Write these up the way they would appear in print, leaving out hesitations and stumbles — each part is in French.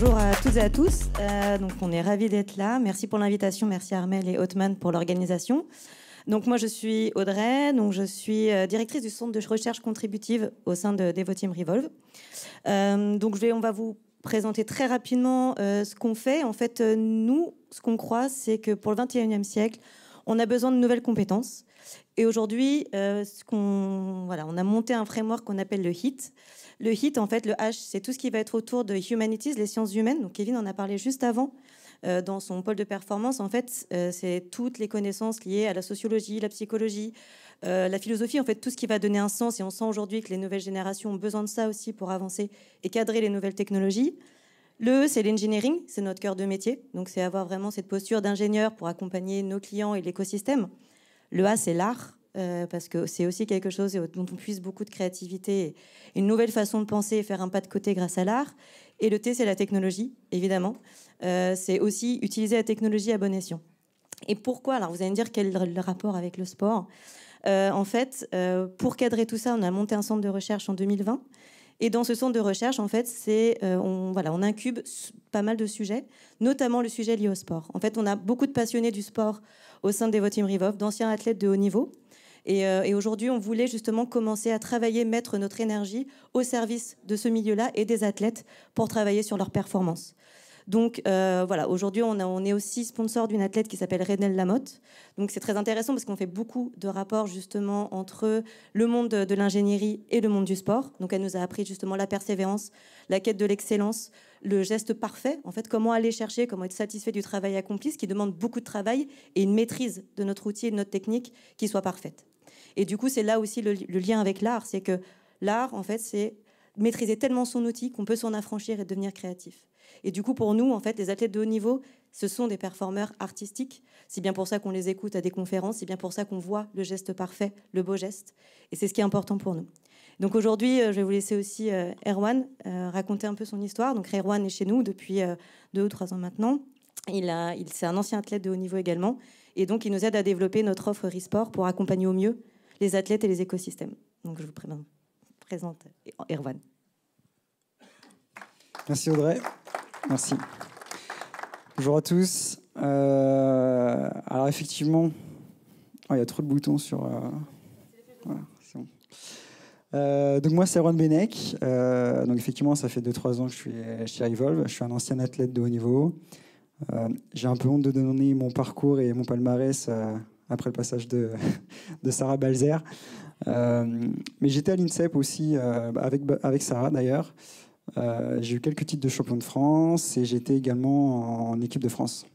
Bonjour à toutes et à tous. Donc on est ravis d'être là. Merci pour l'invitation. Merci Armel et Othman pour l'organisation. Donc moi je suis Audrey. Donc je suis directrice du centre de recherche contributive au sein de Devoteam Revolve. Donc on va vous présenter très rapidement ce qu'on fait. En fait, nous, ce qu'on croit, c'est que pour le 21e siècle, on a besoin de nouvelles compétences. Et aujourd'hui, on a monté un framework qu'on appelle le HIT. Le HIT, en fait, le H, c'est tout ce qui va être autour de humanities, les sciences humaines. Donc Kevin en a parlé juste avant dans son pôle de performance. En fait, c'est toutes les connaissances liées à la sociologie, la psychologie, la philosophie, en fait, tout ce qui va donner un sens. Et on sent aujourd'hui que les nouvelles générations ont besoin de ça aussi pour avancer et cadrer les nouvelles technologies. Le E, c'est l'engineering, c'est notre cœur de métier. Donc c'est avoir vraiment cette posture d'ingénieur pour accompagner nos clients et l'écosystème. Le A, c'est l'art, parce que c'est aussi quelque chose dont on puise beaucoup de créativité, une nouvelle façon de penser et faire un pas de côté grâce à l'art. Et le T, c'est la technologie, évidemment. C'est aussi utiliser la technologie à bon escient. Et pourquoi? Alors vous allez me dire quel est le rapport avec le sport. En fait, pour cadrer tout ça, on a monté un centre de recherche en 2020. Et dans ce centre de recherche, en fait, on incube pas mal de sujets, notamment le sujet lié au sport. En fait, on a beaucoup de passionnés du sport au sein de Devoteam Revolve, d'anciens athlètes de haut niveau. Et aujourd'hui, on voulait justement commencer à travailler, mettre notre énergie au service de ce milieu-là et des athlètes pour travailler sur leur performance. Donc aujourd'hui, on est aussi sponsor d'une athlète qui s'appelle Renelle Lamotte. Donc c'est très intéressant parce qu'on fait beaucoup de rapports justement entre le monde de l'ingénierie et le monde du sport. Donc elle nous a appris justement la persévérance, la quête de l'excellence, le geste parfait. En fait, comment aller chercher, comment être satisfait du travail accompli, ce qui demande beaucoup de travail et une maîtrise de notre outil et de notre technique qui soit parfaite. Et du coup, c'est là aussi le lien avec l'art, c'est que l'art, en fait, c'est maîtriser tellement son outil qu'on peut s'en affranchir et devenir créatif. Et du coup, pour nous, en fait, les athlètes de haut niveau, ce sont des performeurs artistiques. C'est bien pour ça qu'on les écoute à des conférences, c'est bien pour ça qu'on voit le geste parfait, le beau geste. Et c'est ce qui est important pour nous. Donc aujourd'hui, je vais vous laisser aussi Erwan raconter un peu son histoire. Donc Erwan est chez nous depuis 2 ou 3 ans maintenant. C'est un ancien athlète de haut niveau également. Et donc, il nous aide à développer notre offre Risport pour accompagner au mieux les athlètes et les écosystèmes. Donc je vous présente Erwan. Merci Audrey. Merci. Bonjour à tous. Alors effectivement, il y a trop de boutons sur... Voilà, c'est bon. Donc moi c'est Erwan Benech. Donc effectivement ça fait 2-3 ans que je suis chez Revolve. Je suis un ancien athlète de haut niveau. J'ai un peu honte de donner mon parcours et mon palmarès après le passage de Sarah Balzer. Mais j'étais à l'INSEP aussi avec Sarah d'ailleurs. J'ai eu quelques titres de champion de France et j'étais également en équipe de France.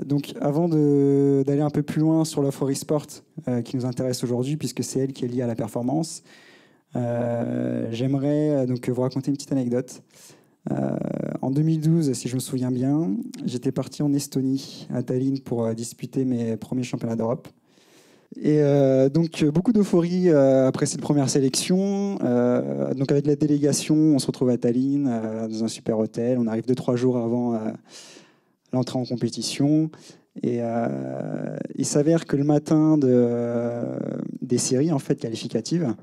Donc avant d'aller un peu plus loin sur l'offre e-sport qui nous intéresse aujourd'hui, puisque c'est elle qui est liée à la performance, j'aimerais donc vous raconter une petite anecdote. En 2012, si je me souviens bien, j'étais parti en Estonie, à Tallinn, pour disputer mes premiers championnats d'Europe. Et donc beaucoup d'euphorie après cette première sélection. Donc avec la délégation, on se retrouve à Tallinn dans un super hôtel. On arrive 2-3 jours avant l'entrée en compétition. Et il s'avère que le matin des séries en fait qualificatives,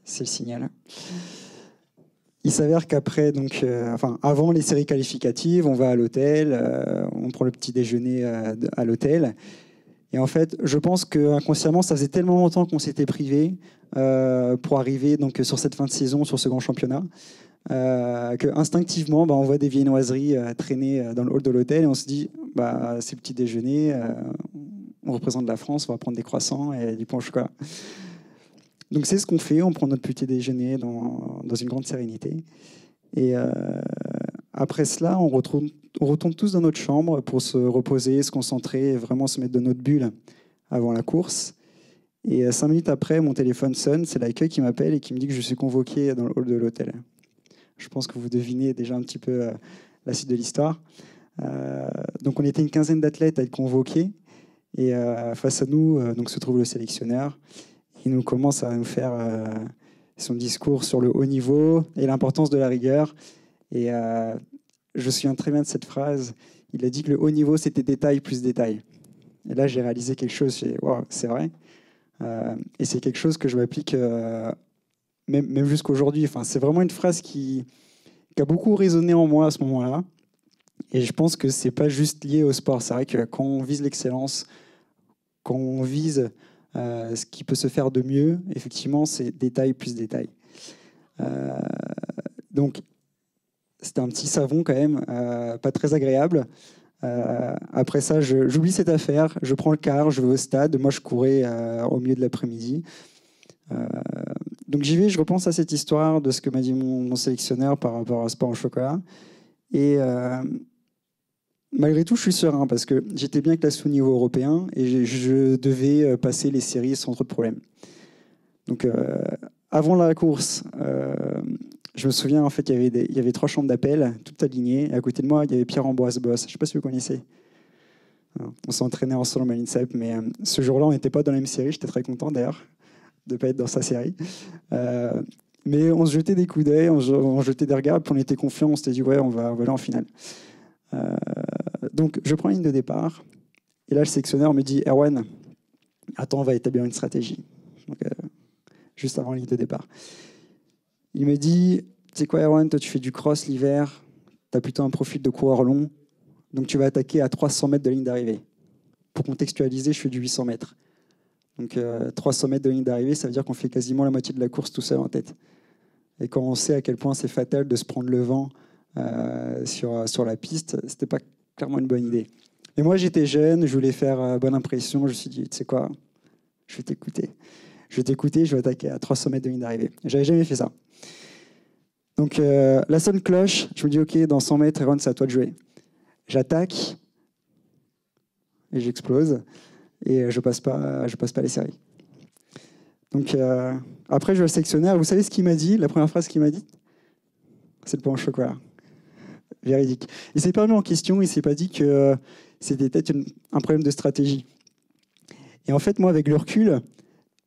c'est le signal. Il s'avère qu'après, avant les séries qualificatives, on va à l'hôtel, on prend le petit déjeuner à l'hôtel. Et en fait, je pense qu'inconsciemment, ça faisait tellement longtemps qu'on s'était privé pour arriver donc, sur cette fin de saison, sur ce grand championnat, qu'instinctivement, on voit des viennoiseries traîner dans le hall de l'hôtel et on se dit, c'est le petit déjeuner, on représente la France, on va prendre des croissants et du pain au chocolat. Donc c'est ce qu'on fait, on prend notre petit déjeuner dans une grande sérénité. Et après cela, on retourne tous dans notre chambre pour se reposer, se concentrer, et vraiment se mettre dans notre bulle avant la course. Et 5 minutes après, mon téléphone sonne, c'est l'accueil qui m'appelle et qui me dit que je suis convoqué dans le hall de l'hôtel. Je pense que vous devinez déjà un petit peu la suite de l'histoire. Donc on était une quinzaine d'athlètes à être convoqués. Et face à nous donc, se trouve le sélectionneur. Il nous commence à nous faire son discours sur le haut niveau et l'importance de la rigueur. Et je me souviens très bien de cette phrase. Il a dit que le haut niveau, c'était détail plus détail. Et là, j'ai réalisé quelque chose. Wow, c'est vrai. Et c'est quelque chose que je m'applique même jusqu'à aujourd'hui. Enfin, c'est vraiment une phrase qui a beaucoup résonné en moi à ce moment-là. Et je pense que c'est pas juste lié au sport. C'est vrai que quand on vise l'excellence, quand on vise ce qui peut se faire de mieux, effectivement, c'est détail plus détail. Donc, c'était un petit savon quand même, pas très agréable. Après ça, j'oublie cette affaire, je prends le car, je vais au stade. Moi, je courais au milieu de l'après-midi. Donc j'y vais, je repense à cette histoire de ce que m'a dit mon sélectionneur par rapport à sport au chocolat. Et malgré tout, je suis serein parce que j'étais bien classé au niveau européen et je devais passer les séries sans trop de problèmes. Donc avant la course, je me souviens, en fait, il y avait 3 chambres d'appel, toutes alignées. Et à côté de moi, il y avait Pierre-Ambroise Boss. Je ne sais pas si vous connaissez. On s'est entraîné ensemble à l'INSEP, mais ce jour-là, on n'était pas dans la même série. J'étais très content, d'ailleurs, de ne pas être dans sa série. Mais on se jetait des coups d'œil, on jetait des regards, puis on était confiants. On s'était dit, ouais, on va aller en finale. Donc, je prends la ligne de départ. Et là, le sélectionneur me dit, Erwan, attends, on va établir une stratégie. Donc, juste avant la ligne de départ. Il me dit, tu sais quoi, Erwan, toi tu fais du cross l'hiver, tu as plutôt un profil de coureur long, donc tu vas attaquer à 300 mètres de ligne d'arrivée. Pour contextualiser, je fais du 800 mètres. Donc 300 mètres de ligne d'arrivée, ça veut dire qu'on fait quasiment la moitié de la course tout seul en tête. Et quand on sait à quel point c'est fatal de se prendre le vent sur la piste, c'était pas clairement une bonne idée. Mais moi j'étais jeune, je voulais faire bonne impression, je me suis dit, tu sais quoi, je vais t'écouter. Je vais attaquer à 300 mètres de ligne d'arrivée. J'avais jamais fait ça. Donc la sonne cloche, je me dis ok, dans 100 mètres, Erwan, c'est à toi de jouer. J'attaque et j'explose et je passe pas les séries. Donc après je vois le sélectionneur, vous savez ce qu'il m'a dit, la première phrase qu'il m'a dit? C'est le pain au chocolat. Véridique. Il s'est pas remis en question, il s'est pas dit que c'était peut-être un problème de stratégie. Et en fait, moi, avec le recul,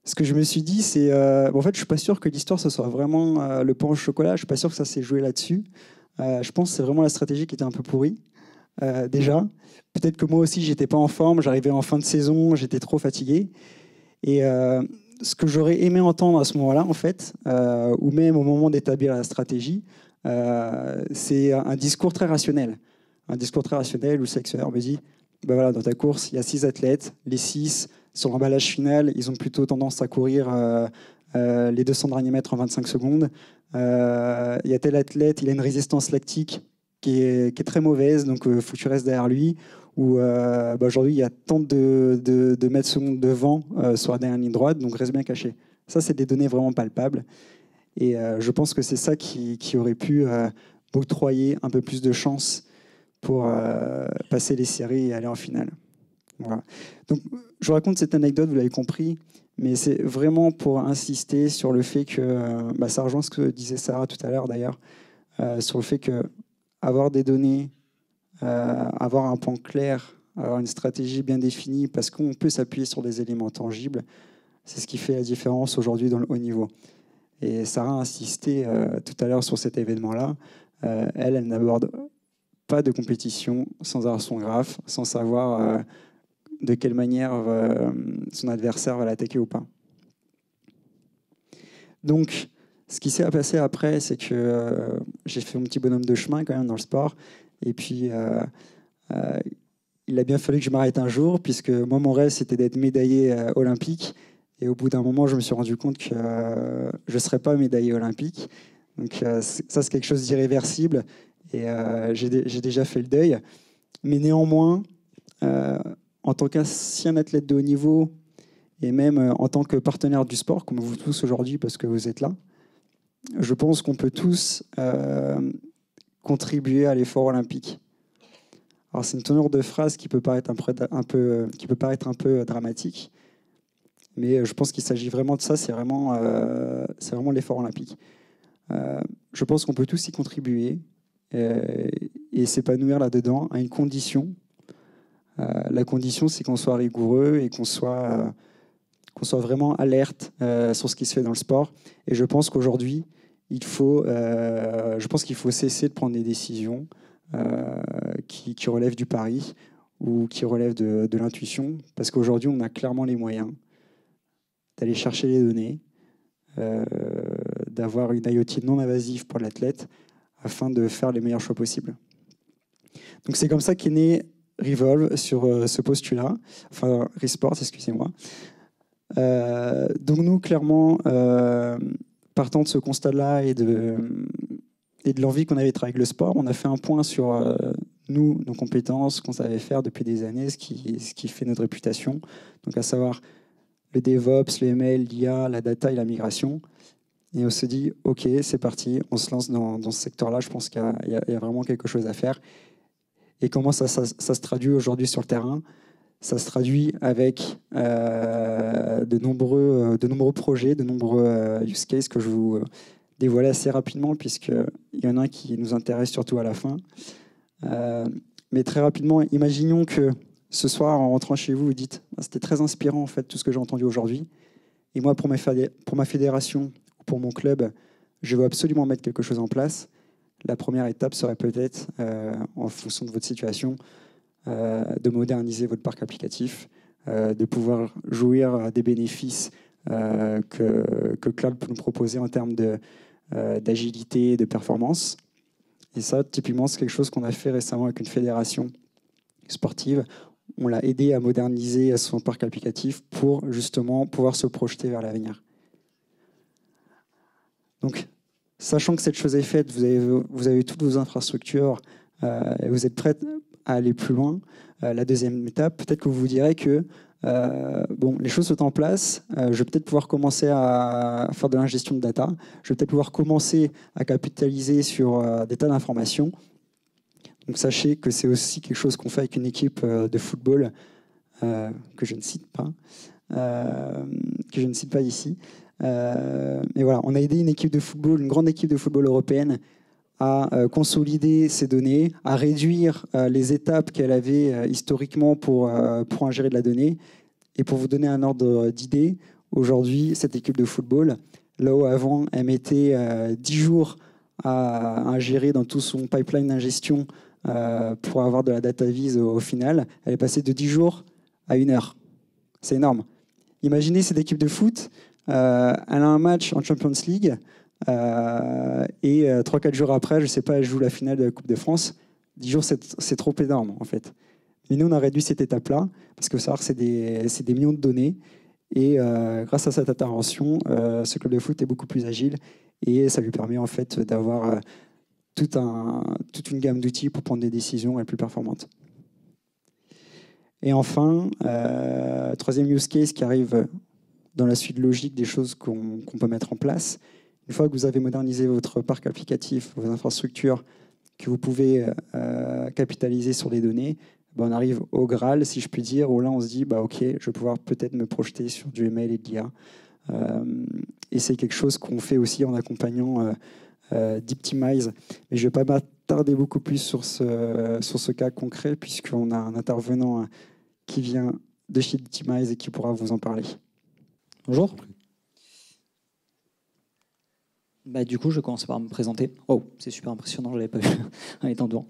ce que je me suis dit, c'est en fait, je suis pas sûr que l'histoire ce soit vraiment le pain au chocolat. Je suis pas sûr que ça s'est joué là-dessus. Je pense que c'est vraiment la stratégie qui était un peu pourrie déjà. Peut-être que moi aussi, j'étais pas en forme. J'arrivais en fin de saison, j'étais trop fatigué. Et ce que j'aurais aimé entendre à ce moment-là, en fait, ou même au moment d'établir la stratégie, c'est un discours très rationnel. Un discours très rationnel où le sélectionneur me dit, ben voilà, dans ta course, il y a 6 athlètes, les 6 sur l'emballage final, ils ont plutôt tendance à courir les 200 derniers mètres en 25 secondes. Il y a tel athlète, il a une résistance lactique qui est très mauvaise, donc il faut que tu restes derrière lui. Ou aujourd'hui, il y a tant de mètres secondes de vent sur la dernière ligne droite, donc reste bien caché. Ça, c'est des données vraiment palpables. Et je pense que c'est ça qui aurait pu octroyer un peu plus de chance pour passer les séries et aller en finale. Voilà. Donc, je vous raconte cette anecdote, vous l'avez compris, mais c'est vraiment pour insister sur le fait que, ça rejoint ce que disait Sarah tout à l'heure d'ailleurs, sur le fait que avoir des données, avoir un plan clair, avoir une stratégie bien définie, parce qu'on peut s'appuyer sur des éléments tangibles, c'est ce qui fait la différence aujourd'hui dans le haut niveau. Et Sarah a insisté tout à l'heure sur cet événement-là. Elle n'aborde pas de compétition sans avoir son graphe, sans savoir de quelle manière son adversaire va l'attaquer ou pas. Donc, ce qui s'est passé après, c'est que j'ai fait mon petit bonhomme de chemin quand même dans le sport. Et puis, il a bien fallu que je m'arrête un jour, puisque moi, mon rêve, c'était d'être médaillé olympique. Et au bout d'un moment, je me suis rendu compte que je ne serais pas médaillé olympique. Donc ça, c'est quelque chose d'irréversible. Et j'ai déjà fait le deuil. Mais néanmoins, en tant qu'ancien athlète de haut niveau, et même en tant que partenaire du sport, comme vous tous aujourd'hui, parce que vous êtes là, je pense qu'on peut tous contribuer à l'effort olympique. Alors c'est une tournure de phrase qui peut paraître un peu dramatique, mais je pense qu'il s'agit vraiment de ça, c'est vraiment l'effort olympique. Je pense qu'on peut tous y contribuer et s'épanouir là-dedans à une condition. La condition, c'est qu'on soit rigoureux et qu'on soit vraiment alerte sur ce qui se fait dans le sport. Et je pense qu'aujourd'hui, il faut cesser de prendre des décisions qui relèvent du pari ou qui relèvent de l'intuition, parce qu'aujourd'hui, on a clairement les moyens d'aller chercher les données, d'avoir une IoT non invasive pour l'athlète afin de faire les meilleurs choix possibles. Donc c'est comme ça qu'est né Revolve sur ce postulat, enfin Resports, excusez-moi. Donc nous, clairement, partant de ce constat-là et de l'envie qu'on avait de travailler avec le sport, on a fait un point sur nous, nos compétences, ce qu'on savait faire depuis des années, ce qui fait notre réputation, donc à savoir le DevOps, le ML, l'IA, la data et la migration. Et on se dit, OK, c'est parti, on se lance dans ce secteur-là, je pense qu'il y a vraiment quelque chose à faire. Et comment ça se traduit aujourd'hui sur le terrain? Ça se traduit avec de nombreux projets, de nombreux use cases que je vais vous dévoiler assez rapidement, puisqu'il y en a un qui nous intéresse surtout à la fin. Mais très rapidement, imaginons que ce soir, en rentrant chez vous, vous dites « C'était très inspirant, en fait, tout ce que j'ai entendu aujourd'hui. Et moi, pour ma fédération, pour mon club, je veux absolument mettre quelque chose en place. » La première étape serait peut-être, en fonction de votre situation, de moderniser votre parc applicatif, de pouvoir jouir des bénéfices que Cloud peut nous proposer en termes d'agilité et de performance. Et ça, typiquement, c'est quelque chose qu'on a fait récemment avec une fédération sportive. On l'a aidé à moderniser son parc applicatif pour justement pouvoir se projeter vers l'avenir. Donc, sachant que cette chose est faite, vous avez toutes vos infrastructures et vous êtes prêts à aller plus loin. La deuxième étape, peut-être que vous vous direz que les choses sont en place, je vais peut-être pouvoir commencer à faire de l'ingestion de data, je vais peut-être pouvoir commencer à capitaliser sur des tas d'informations. Donc sachez que c'est aussi quelque chose qu'on fait avec une équipe de football que je ne cite pas ici. Et voilà, on a aidé une grande équipe de football européenne à consolider ces données, à réduire les étapes qu'elle avait historiquement pour ingérer de la donnée. Et pour vous donner un ordre d'idée, aujourd'hui, cette équipe de football, là où avant, elle mettait 10 jours à ingérer dans tout son pipeline d'ingestion pour avoir de la data vise au final, elle est passée de 10 jours à 1 heure. C'est énorme. Imaginez cette équipe de foot, elle a un match en Champions League, et 3-4 jours après, je ne sais pas, elle joue la finale de la Coupe de France. 10 jours, c'est trop énorme, en fait. Mais nous, on a réduit cette étape-là, parce que savoir, c'est des millions de données. Et grâce à cette intervention, ce club de foot est beaucoup plus agile, et ça lui permet en fait d'avoir toute une gamme d'outils pour prendre des décisions les plus performantes. Et enfin, troisième use case qui arrive dans la suite logique des choses qu'on peut mettre en place. Une fois que vous avez modernisé votre parc applicatif, vos infrastructures, que vous pouvez capitaliser sur les données, on arrive au Graal, si je puis dire, où là on se dit, OK, je vais pouvoir peut-être me projeter sur du ML et de l'IA. Et c'est quelque chose qu'on fait aussi en accompagnant Deeptimize. Mais je ne vais pas m'attarder beaucoup plus sur ce cas concret, puisqu'on a un intervenant qui vient de chez Deeptimize et qui pourra vous en parler. Bonjour. Du coup, je vais commencer par me présenter. Oh, c'est super impressionnant, je ne l'avais pas vu en étant devant.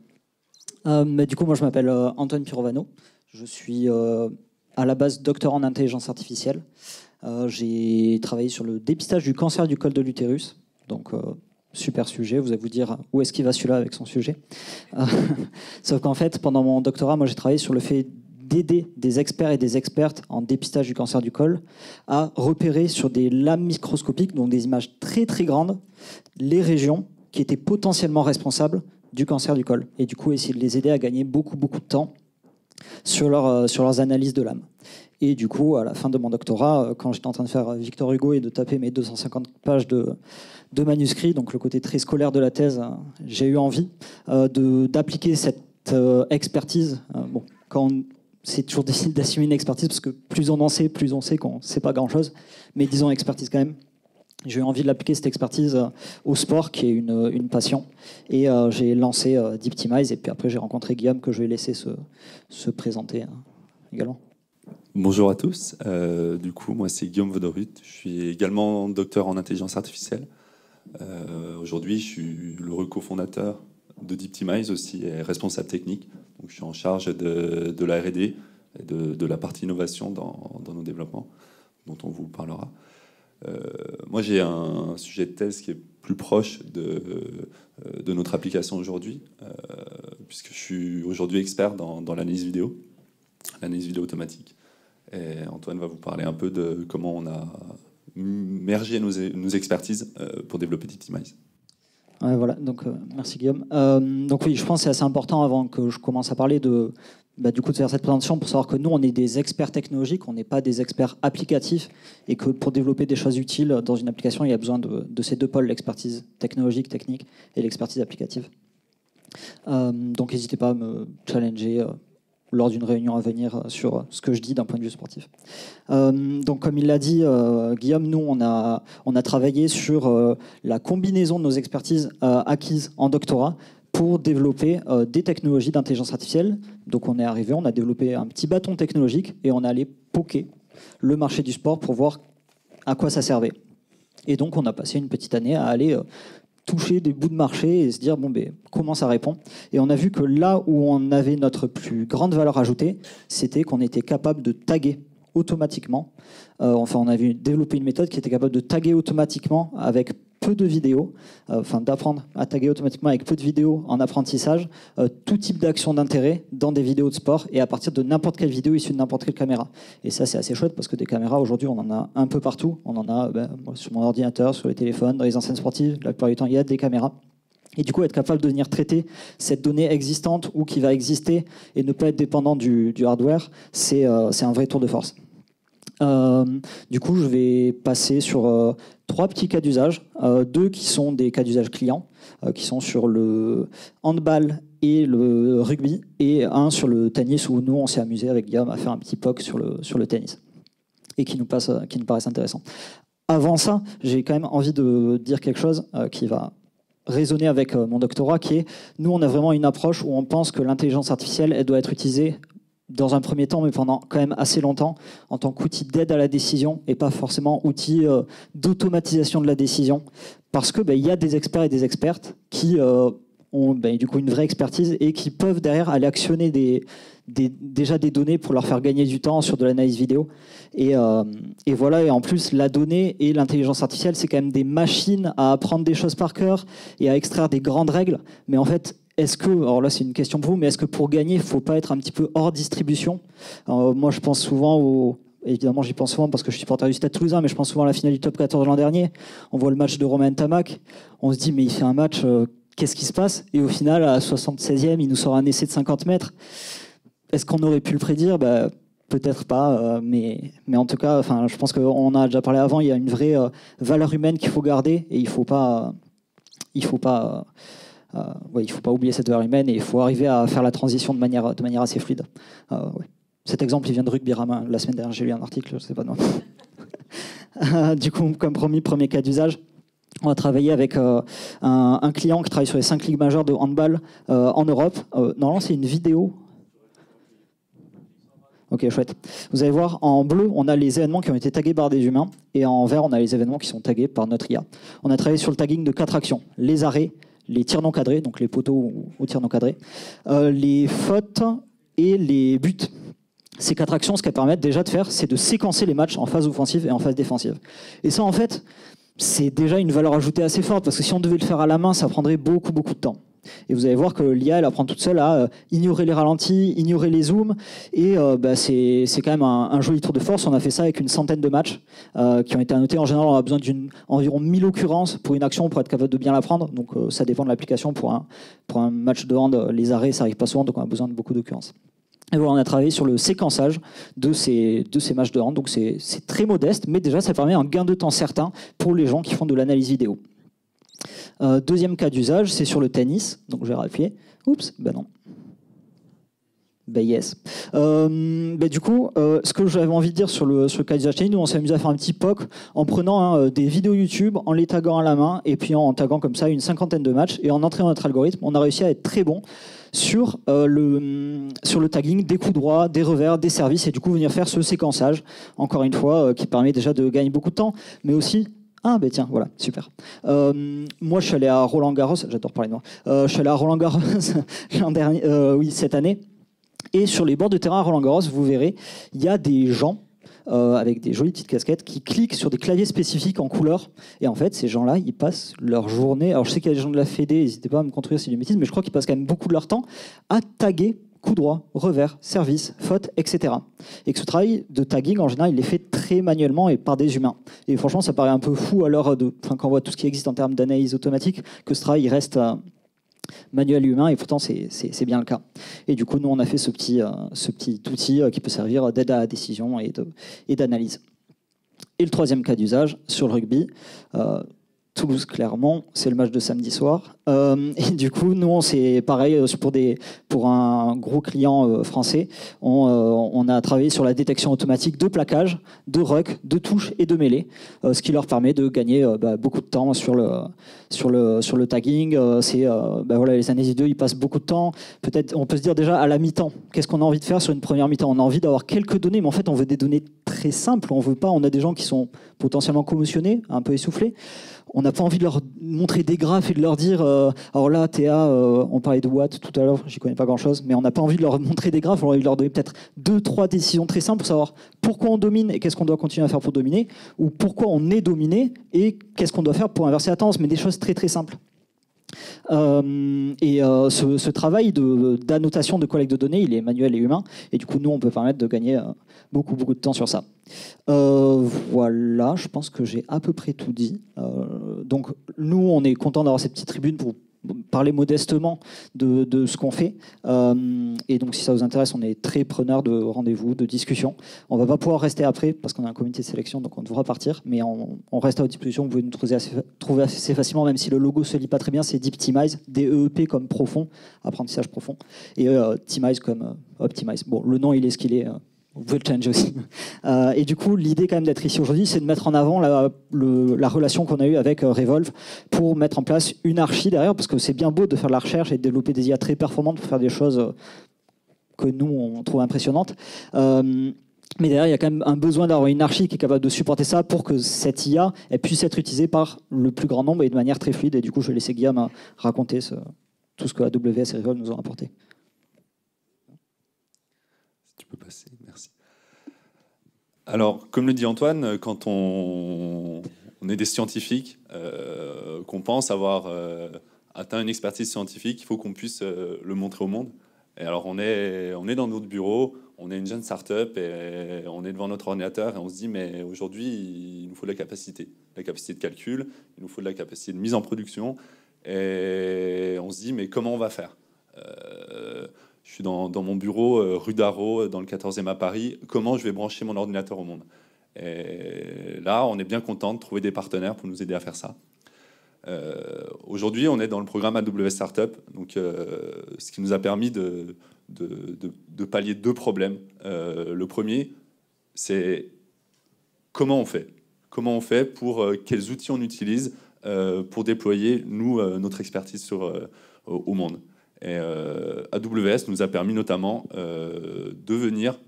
Du coup, moi, je m'appelle Antoine Pirovano. Je suis à la base docteur en intelligence artificielle. J'ai travaillé sur le dépistage du cancer du col de l'utérus. Donc, super sujet. Vous allez vous dire où est-ce qu'il va celui-là avec son sujet. Sauf qu'en fait, pendant mon doctorat, moi, j'ai travaillé sur le fait d'aider des experts et des expertes en dépistage du cancer du col à repérer sur des lames microscopiques, donc des images très très grandes, les régions qui étaient potentiellement responsables du cancer du col. Et du coup, essayer de les aider à gagner beaucoup de temps sur leurs analyses de lames. Et du coup, à la fin de mon doctorat, quand j'étais en train de faire Victor Hugo et de taper mes 250 pages de manuscrits, donc le côté très scolaire de la thèse, j'ai eu envie d'appliquer cette expertise. C'est toujours difficile d'assumer une expertise parce que plus on en sait, plus on sait qu'on ne sait pas grand-chose. Mais disons expertise quand même. J'ai eu envie de l'appliquer, cette expertise, au sport, qui est une passion. Et j'ai lancé Deeptimize. Et puis après, j'ai rencontré Guillaume, que je vais laisser se présenter également. Bonjour à tous. Du coup, moi, c'est Guillaume Voderut. Je suis également docteur en intelligence artificielle. Aujourd'hui, je suis le cofondateur de Deeptimize aussi et responsable technique. Donc, je suis en charge de la R&D et de la partie innovation dans nos développements, dont on vous parlera. Moi, j'ai un sujet de thèse qui est plus proche de notre application aujourd'hui, puisque je suis aujourd'hui expert dans l'analyse vidéo automatique. Et Antoine va vous parler un peu de comment on a mergé nos expertises pour développer Diptimize. Ouais, voilà, donc merci Guillaume. Donc oui, je pense que c'est assez important avant que je commence à parler de faire cette présentation pour savoir que nous, on est des experts technologiques, on n'est pas des experts applicatifs et que pour développer des choses utiles dans une application, il y a besoin de ces deux pôles, l'expertise technologique, technique et l'expertise applicative. Donc n'hésitez pas à me challenger lors d'une réunion à venir sur ce que je dis d'un point de vue sportif. Donc comme il l'a dit, Guillaume, nous, on a travaillé sur la combinaison de nos expertises acquises en doctorat pour développer des technologies d'intelligence artificielle. Donc on est arrivé, on a développé un petit bâton technologique et on est allé poker le marché du sport pour voir à quoi ça servait. Et donc on a passé une petite année à aller toucher des bouts de marché et se dire comment ça répond. Et on a vu que là où on avait notre plus grande valeur ajoutée, c'était qu'on était capable de taguer automatiquement. On avait développé une méthode qui était capable de taguer automatiquement avec peu de vidéos, d'apprendre à taguer automatiquement avec peu de vidéos en apprentissage, tout type d'action d'intérêt dans des vidéos de sport et à partir de n'importe quelle vidéo issue de n'importe quelle caméra. Et ça, c'est assez chouette parce que des caméras, aujourd'hui, on en a un peu partout. On en a sur mon ordinateur, sur les téléphones, dans les enseignes sportives. La plupart du temps, il y a des caméras. Et du coup, être capable de venir traiter cette donnée existante ou qui va exister et ne pas être dépendant du hardware, c'est un vrai tour de force. Du coup, je vais passer sur 3 petits cas d'usage, 2 qui sont des cas d'usage clients, qui sont sur le handball et le rugby, et un sur le tennis où nous, on s'est amusé avec Guillaume à faire un petit POC sur le tennis, et qui nous paraissent intéressants. Avant ça, j'ai quand même envie de dire quelque chose qui va résonner avec mon doctorat, qui est, nous, on a vraiment une approche où on pense que l'intelligence artificielle, elle doit être utilisée dans un premier temps, mais pendant quand même assez longtemps, en tant qu'outil d'aide à la décision et pas forcément outil d'automatisation de la décision. Parce que y a des experts et des expertes qui ont du coup une vraie expertise et qui peuvent derrière aller actionner déjà des données pour leur faire gagner du temps sur de l'analyse vidéo. Et voilà, et en plus, la donnée et l'intelligence artificielle, c'est quand même des machines à apprendre des choses par cœur et à extraire des grandes règles. Mais en fait, alors là c'est une question pour vous, mais est-ce que pour gagner, il ne faut pas être un petit peu hors distribution ? Moi je pense souvent évidemment j'y pense souvent parce que je suis supporter du Stade Toulousain, mais je pense souvent à la finale du top 14 l'an dernier. On voit le match de Romain Ntamak, on se dit mais il fait un match, qu'est-ce qui se passe ? Et au final, à 76e, il nous sort un essai de 50 mètres. Est-ce qu'on aurait pu le prédire ? Peut-être pas, mais en tout cas, je pense qu'on a déjà parlé avant, il y a une vraie valeur humaine qu'il faut garder et il faut pas oublier cette valeur humaine et il faut arriver à faire la transition de manière assez fluide. Ouais. Cet exemple, il vient de Rugby Ramin. La semaine dernière, j'ai lu un article, je ne sais pas non. Du coup, comme promis, premier cas d'usage, on va travailler avec un client qui travaille sur les 5 ligues majeures de handball en Europe. Normalement, c'est une vidéo. Ok, chouette. Vous allez voir, en bleu, on a les événements qui ont été tagués par des humains, et en vert, on a les événements qui sont tagués par notre IA. On a travaillé sur le tagging de 4 actions. Les arrêts, les tirs non cadrés, donc les poteaux ou tirs non cadrés, les fautes et les buts. Ces 4 actions, ce qu'elles permettent déjà de faire, c'est de séquencer les matchs en phase offensive et en phase défensive. Et ça, en fait, c'est déjà une valeur ajoutée assez forte, parce que si on devait le faire à la main, ça prendrait beaucoup de temps. Et vous allez voir que l'IA, elle apprend toute seule à ignorer les ralentis, ignorer les zooms, et c'est quand même un joli tour de force. On a fait ça avec une centaine de matchs qui ont été annotés. En général, on a besoin d'environ 1000 occurrences pour une action pour être capable de bien l'apprendre. Donc ça dépend de l'application. Pour un match de hand, les arrêts, ça n'arrive pas souvent, donc on a besoin de beaucoup d'occurrences. Et voilà, on a travaillé sur le séquençage de ces matchs de hand. Donc c'est très modeste, mais déjà ça permet un gain de temps certain pour les gens qui font de l'analyse vidéo. Deuxième cas d'usage, c'est sur le tennis. Donc je vais réappuyer. Oups, non. Yes. Du coup, ce que j'avais envie de dire sur le cas d'usage tennis, nous on s'est amusé à faire un petit POC en prenant des vidéos YouTube, en les taguant à la main et puis en taguant comme ça une cinquantaine de matchs et en entraînant notre algorithme, on a réussi à être très bon sur le tagging des coups droits, des revers, des services et du coup venir faire ce séquençage, encore une fois, qui permet déjà de gagner beaucoup de temps, mais aussi tiens, voilà, super. Moi, je suis allé à Roland-Garros, j'adore parler de moi. Je suis allé à Roland-Garros cette année. Et sur les bords de terrain à Roland-Garros, vous verrez, il y a des gens avec des jolies petites casquettes qui cliquent sur des claviers spécifiques en couleur. Et en fait, ces gens-là, ils passent leur journée. Alors, je sais qu'il y a des gens de la Fédé, n'hésitez pas à me contredire si j'ai une bêtise, mais je crois qu'ils passent quand même beaucoup de leur temps à taguer coup droit, revers, service, faute, etc. Et que ce travail de tagging, en général, il est fait très manuellement et par des humains. Et franchement, ça paraît un peu fou à l'heure de, quand on voit tout ce qui existe en termes d'analyse automatique, que ce travail il reste manuel humain, et pourtant c'est bien le cas. Et du coup, nous, on a fait ce petit outil qui peut servir d'aide à la décision et d'analyse. Et le troisième cas d'usage, sur le rugby, Toulouse-Clermont, c'est le match de samedi soir. Et du coup, nous, c'est pareil, pour un gros client français, on a travaillé sur la détection automatique de plaquage, de ruck, de touche et de mêlée, ce qui leur permet de gagner beaucoup de temps sur le tagging. Voilà, les analyses 2, ils passent beaucoup de temps. Peut-être, on peut se dire déjà à la mi-temps, qu'est-ce qu'on a envie de faire sur une première mi-temps? On a envie d'avoir quelques données, mais en fait, on veut des données très simples. On a des gens qui sont potentiellement commotionnés, un peu essoufflés. On n'a pas envie de leur montrer des graphes et de leur dire alors là, Théa, on parlait de Watt tout à l'heure, j'y connais pas grand-chose, mais on n'a pas envie de leur montrer des graphes, on a envie de leur donner peut-être 2-3 décisions très simples pour savoir pourquoi on domine et qu'est-ce qu'on doit continuer à faire pour dominer, ou pourquoi on est dominé et qu'est-ce qu'on doit faire pour inverser la tendance, mais des choses très très simples. Ce travail d'annotation, de collecte de données, il est manuel et humain, et du coup nous on peut permettre de gagner beaucoup de temps sur ça. Voilà, je pense que j'ai à peu près tout dit. Donc nous on est content d'avoir cette petite tribune pour parler modestement de ce qu'on fait. Et donc si ça vous intéresse, on est très preneur de rendez-vous, de discussions. On va pas pouvoir rester après parce qu'on a un comité de sélection, donc on devra partir, mais on reste à votre disposition. Vous pouvez nous trouver assez facilement, même si le logo se lit pas très bien. C'est Deeptimize, DEEP comme profond, apprentissage profond, et Timize comme optimize. Bon, le nom il est ce qu'il est. Vous pouvez le changer aussi. Et du coup, l'idée quand même d'être ici aujourd'hui, c'est de mettre en avant la relation qu'on a eue avec Revolve pour mettre en place une archi derrière, parce que c'est bien beau de faire de la recherche et de développer des IA très performantes pour faire des choses que nous, on trouve impressionnantes. Mais derrière, il y a quand même un besoin d'avoir une archi qui est capable de supporter ça pour que cette IA elle puisse être utilisée par le plus grand nombre et de manière très fluide. Et du coup, je vais laisser Guillaume raconter tout ce que AWS et Revolve nous ont apporté. Tu peux passer, merci. Alors, comme le dit Antoine, quand on est des scientifiques, qu'on pense avoir atteint une expertise scientifique, il faut qu'on puisse le montrer au monde. Et alors, on est dans notre bureau, on est une jeune start-up et on est devant notre ordinateur et on se dit, mais aujourd'hui, il nous faut de la capacité de calcul, il nous faut de la capacité de mise en production. Et on se dit, mais comment on va faire ? Je suis dans mon bureau, rue d'Arros, dans le 14e à Paris. Comment je vais brancher mon ordinateur au monde? Et là, on est bien content de trouver des partenaires pour nous aider à faire ça. Aujourd'hui, on est dans le programme AWS Startup, donc, ce qui nous a permis de pallier 2 problèmes. Le premier, c'est comment on fait? Comment on fait pour quels outils on utilise pour déployer, notre expertise au monde? Et AWS nous a permis notamment de venir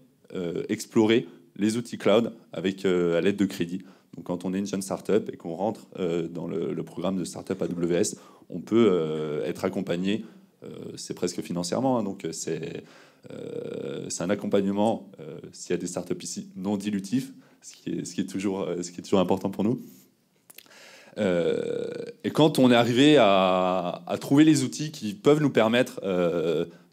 explorer les outils cloud avec, à l'aide de crédits. Donc quand on est une jeune startup et qu'on rentre dans le programme de startup AWS, on peut être accompagné, c'est presque financièrement, hein, donc c'est un accompagnement, s'il y a des startups ici, non dilutif, ce qui est toujours important pour nous. Et quand on est arrivé à trouver les outils qui peuvent nous permettre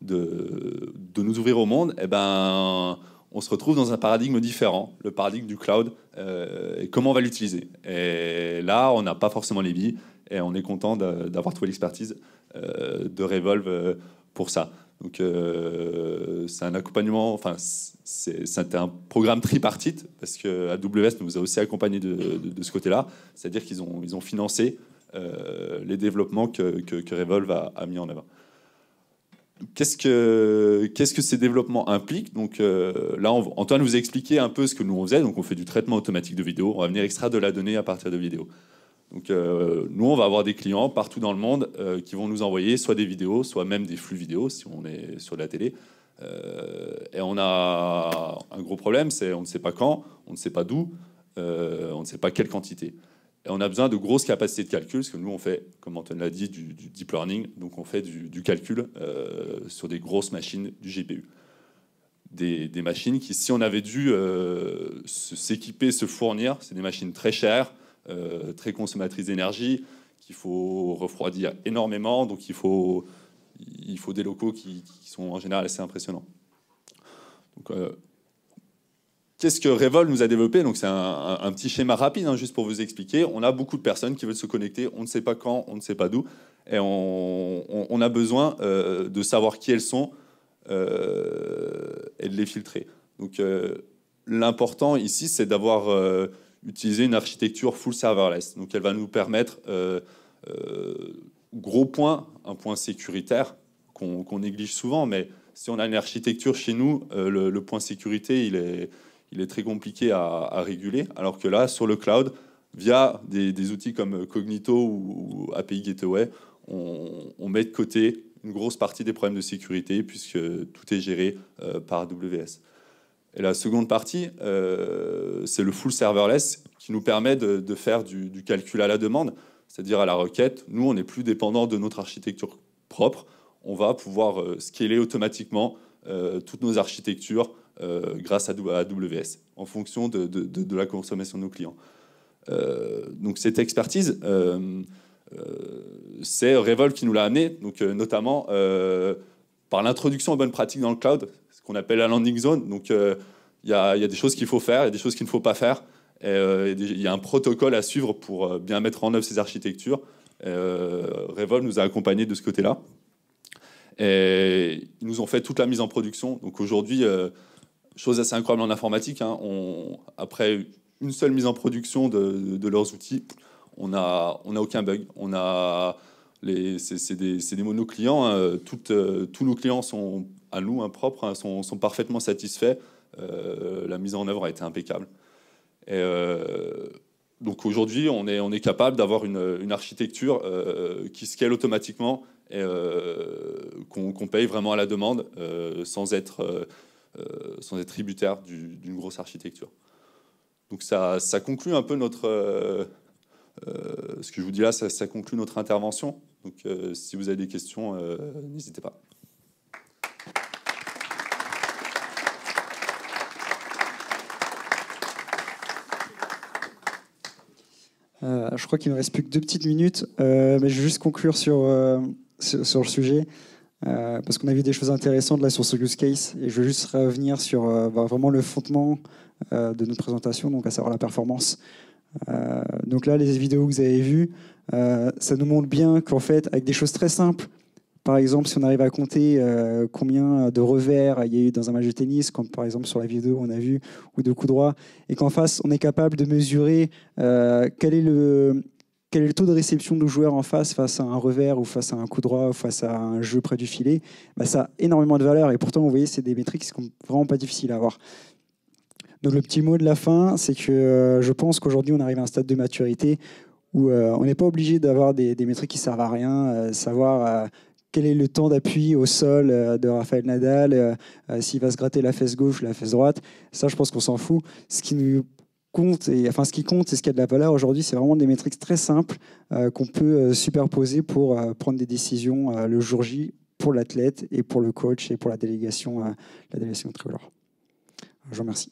de nous ouvrir au monde, eh ben, on se retrouve dans un paradigme différent, le paradigme du cloud, et comment on va l'utiliser. Et là, on n'a pas forcément les billes, et on est content d'avoir trouvé l'expertise de Revolve pour ça. Donc c'est un accompagnement, enfin c'était un programme tripartite parce que AWS nous a aussi accompagnés de ce côté-là, c'est-à-dire qu'ils ont financé les développements que Revolve a mis en œuvre. Qu'est-ce que ces développements impliquent? Donc là, Antoine vous a expliqué un peu ce que nous on faisait. Donc on fait du traitement automatique de vidéos. On va venir extraire de la donnée à partir de vidéos. Donc nous, on va avoir des clients partout dans le monde qui vont nous envoyer soit des vidéos, soit même des flux vidéo si on est sur la télé. Et on a un gros problème, c'est on ne sait pas quand, on ne sait pas d'où, on ne sait pas quelle quantité. Et on a besoin de grosses capacités de calcul, parce que nous, on fait, comme Antoine l'a dit, du deep learning, donc on fait du calcul sur des grosses machines, du GPU. des machines qui, si on avait dû s'équiper, se fournir, c'est des machines très chères, très consommatrices d'énergie, qu'il faut refroidir énormément, donc il faut des locaux qui sont en général assez impressionnants. Donc, qu'est-ce que Revol nous a développé? Donc, c'est un petit schéma rapide, hein, juste pour vous expliquer. On a beaucoup de personnes qui veulent se connecter, on ne sait pas quand, on ne sait pas d'où, et on a besoin de savoir qui elles sont et de les filtrer. Donc, l'important ici, c'est d'avoir utilisé une architecture full serverless. Donc, elle va nous permettre, gros point, un point sécuritaire qu'on néglige souvent, mais si on a une architecture chez nous, le point sécurité, il est très compliqué à réguler, alors que là, sur le cloud, via des outils comme Cognito ou API Gateway, on met de côté une grosse partie des problèmes de sécurité, puisque tout est géré par AWS. Et la seconde partie, c'est le full serverless, qui nous permet de faire du calcul à la demande, c'est-à-dire à la requête. Nous, on n'est plus dépendant de notre architecture propre. On va pouvoir scaler automatiquement toutes nos architectures grâce à AWS, en fonction de la consommation de nos clients. Donc cette expertise, c'est Revol qui nous l'a amené, donc, notamment par l'introduction aux bonnes pratiques dans le cloud, ce qu'on appelle la landing zone. Donc il y a des choses qu'il faut faire, il y a des choses qu'il ne faut pas faire. Il y a un protocole à suivre pour bien mettre en œuvre ces architectures. Revol nous a accompagnés de ce côté-là. Et ils nous ont fait toute la mise en production. Donc aujourd'hui, chose assez incroyable en informatique, hein, après une seule mise en production de leurs outils, on n'a aucun bug. C'est des monoclients. Hein, tous nos clients sont à nous, hein, propres, hein, sont parfaitement satisfaits. La mise en œuvre a été impeccable. Et donc aujourd'hui, on est capable d'avoir une architecture qui scale automatiquement et qu'on paye vraiment à la demande sans être tributaire d'une grosse architecture. Donc ça conclut un peu notre... ce que je vous dis là, ça conclut notre intervention. Donc si vous avez des questions, n'hésitez pas. Je crois qu'il ne me reste plus que 2 petites minutes, mais je vais juste conclure sur le sujet, parce qu'on a vu des choses intéressantes là sur ce use case, et je veux juste revenir sur vraiment le fondement de notre présentation, donc à savoir la performance. Donc là, les vidéos que vous avez vues, ça nous montre bien qu'en fait, avec des choses très simples, par exemple, si on arrive à compter combien de revers il y a eu dans un match de tennis, comme par exemple sur la vidéo on a vu, ou de coups droits, et qu'en face, on est capable de mesurer quel est le taux de réception du joueur en face à un revers, ou face à un coup droit, ou face à un jeu près du filet, ça a énormément de valeur, et pourtant, vous voyez, c'est des métriques qui sont vraiment pas difficiles à avoir. Donc le petit mot de la fin, c'est que je pense qu'aujourd'hui, on arrive à un stade de maturité où on n'est pas obligé d'avoir des métriques qui servent à rien, savoir... quel est le temps d'appui au sol de Rafael Nadal, s'il va se gratter la fesse gauche ou la fesse droite. Ça, je pense qu'on s'en fout. Ce qui compte et ce qui a de la valeur aujourd'hui, c'est vraiment des métriques très simples qu'on peut superposer pour prendre des décisions le jour J pour l'athlète et pour le coach et pour la délégation tricolore. Je vous remercie.